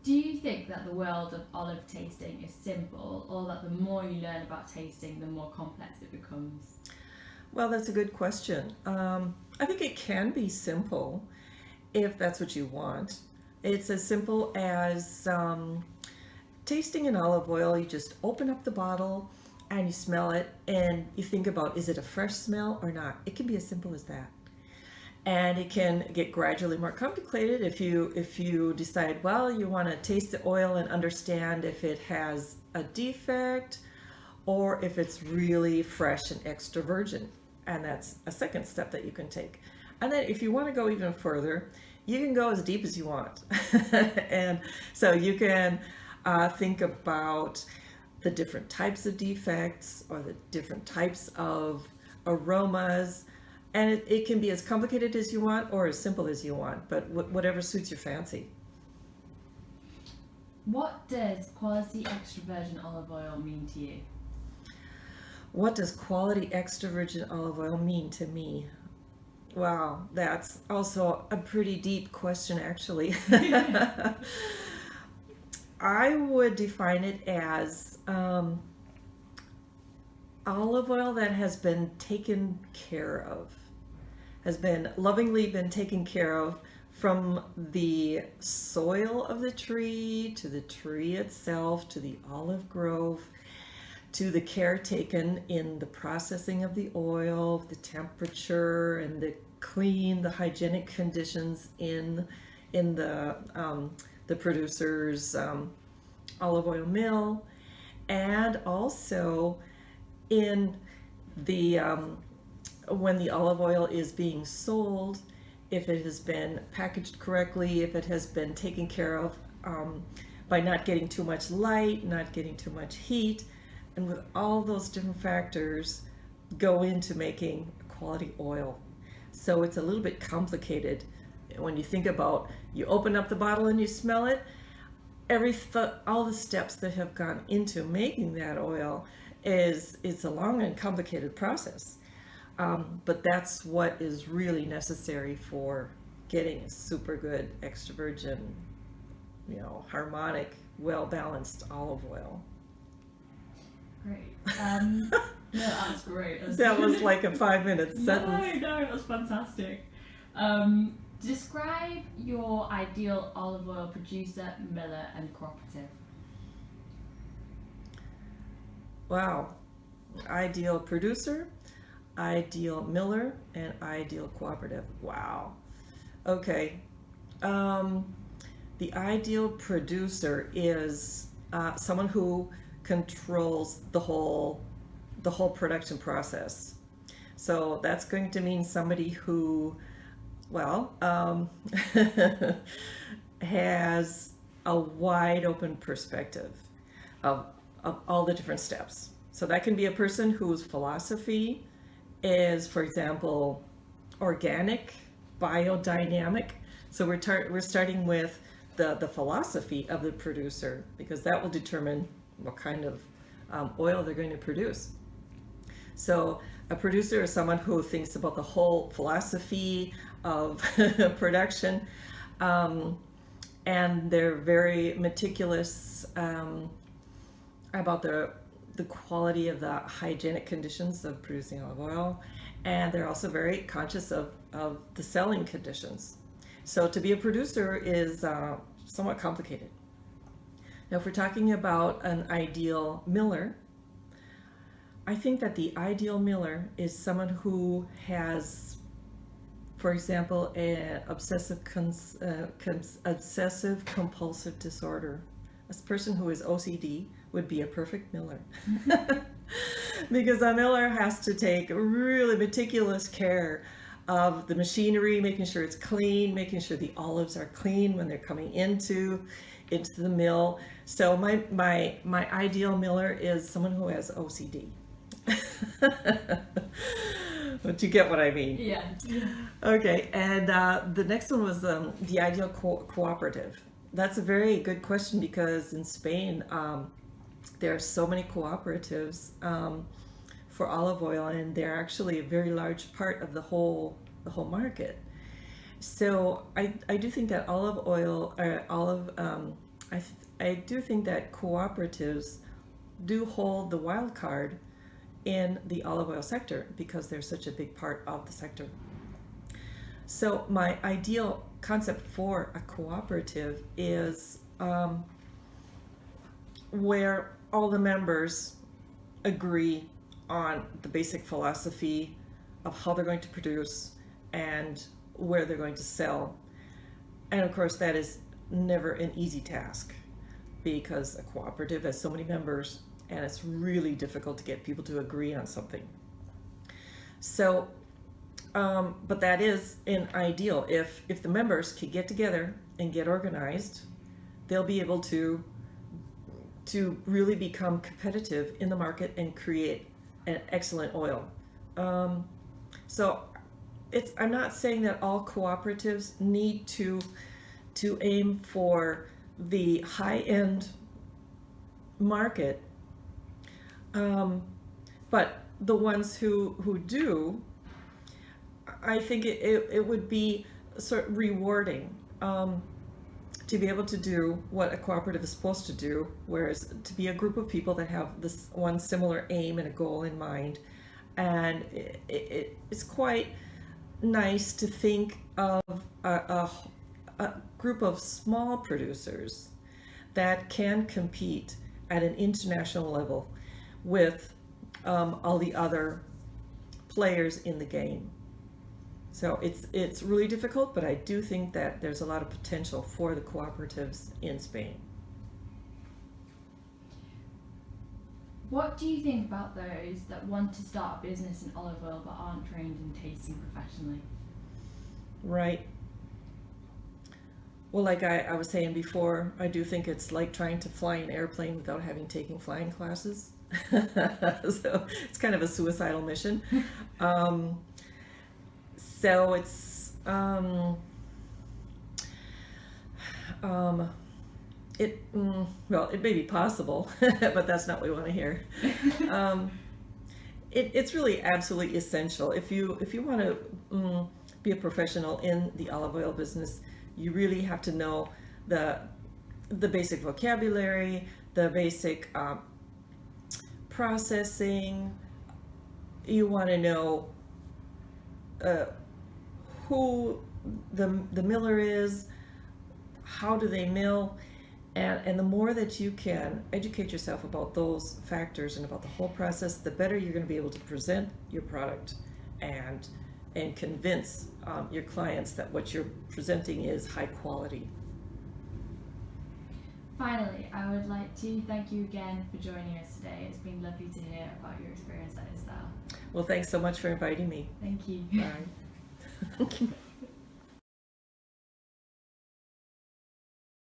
Do you think that the world of olive tasting is simple, or that the more you learn about tasting, the more complex it becomes? Well, that's a good question. I think it can be simple if that's what you want. It's as simple as tasting an olive oil. You just open up the bottle and you smell it and you think about, is it a fresh smell or not? It can be as simple as that. And it can get gradually more complicated if you decide, well, you want to taste the oil and understand if it has a defect or if it's really fresh and extra virgin. And that's a second step that you can take. And then if you want to go even further, you can go as deep as you want. And so you can think about the different types of defects or the different types of aromas. And it can be as complicated as you want or as simple as you want, but whatever suits your fancy. What does quality extra virgin olive oil mean to you? What does quality extra virgin olive oil mean to me? Wow, that's also a pretty deep question, actually. I would define it as olive oil that has been taken care of, has been lovingly been taken care of from the soil of the tree to the tree itself to the olive grove to the care taken in the processing of the oil, the temperature, and the hygienic conditions in the producer's olive oil mill, and also in the when the olive oil is being sold, if it has been packaged correctly, if it has been taken care of by not getting too much light, not getting too much heat, and with all those different factors go into making quality oil. So it's a little bit complicated when you think about, you open up the bottle and you smell it, all the steps that have gone into making that oil it's a long and complicated process. But that's what is really necessary for getting a super good extra virgin, harmonic, well balanced olive oil. Great. No, that's great. That was like a 5 minute No, sentence. no, that's fantastic. Describe your ideal olive oil producer, miller, and cooperative. Wow. Ideal producer, ideal miller, and ideal cooperative. Wow. Okay. Um, the ideal producer is someone who controls the whole production process. So that's going to mean somebody who, well, has a wide open perspective of, of all the different steps. So that can be a person whose philosophy is, for example, organic, biodynamic. So we're starting with the philosophy of the producer because that will determine what kind of oil they're going to produce. So a producer is someone who thinks about the whole philosophy of production, um, and they're very meticulous about the quality of the hygienic conditions of producing olive oil, and they're also very conscious of the selling conditions. So to be a producer is somewhat complicated. Now, if we're talking about an ideal miller, I think that the ideal miller is someone who has, for example, an obsessive compulsive disorder. A person who is OCD would be a perfect miller. Because a miller has to take really meticulous care of the machinery, making sure it's clean, making sure the olives are clean when they're coming into the mill. So my ideal miller is someone who has OCD. But you get what I mean. Yeah. Okay, and the next one was the ideal cooperative. That's a very good question because in Spain there are so many cooperatives for olive oil, and they're actually a very large part of the whole market. So I do think that olive oil or olive I do think that cooperatives do hold the wild card in the olive oil sector because they're such a big part of the sector. So my ideal concept for a cooperative is where all the members agree on the basic philosophy of how they're going to produce and where they're going to sell. And of course, that is never an easy task because a cooperative has so many members and it's really difficult to get people to agree on something. So, but that is an ideal. If the members can get together and get organized, they'll be able to really become competitive in the market and create an excellent oil. So I'm not saying that all cooperatives need to aim for the high-end market, but the ones who do, I think it would be sort of rewarding to be able to do what a cooperative is supposed to do, whereas to be a group of people that have this one similar aim and a goal in mind. And it's quite nice to think of a group of small producers that can compete at an international level with all the other players in the game. So it's really difficult, but I do think that there's a lot of potential for the cooperatives in Spain. What do you think about those that want to start a business in olive oil but aren't trained in tasting professionally? Right. Well, like I was saying before, I do think it's like trying to fly an airplane without having taken flying classes. So it's kind of a suicidal mission. So it's well, it may be possible, but that's not what we want to hear. It's really absolutely essential if you want to be a professional in the olive oil business. You really have to know the basic vocabulary, the basic processing. You want to know who the miller is, how do they mill, and the more that you can educate yourself about those factors and about the whole process, the better you're going to be able to present your product and convince your clients that what you're presenting is high quality. Finally, I would like to thank you again for joining us today. It's been lovely to hear about your experience at Estelle. Well, thanks so much for inviting me. Thank you. Bye.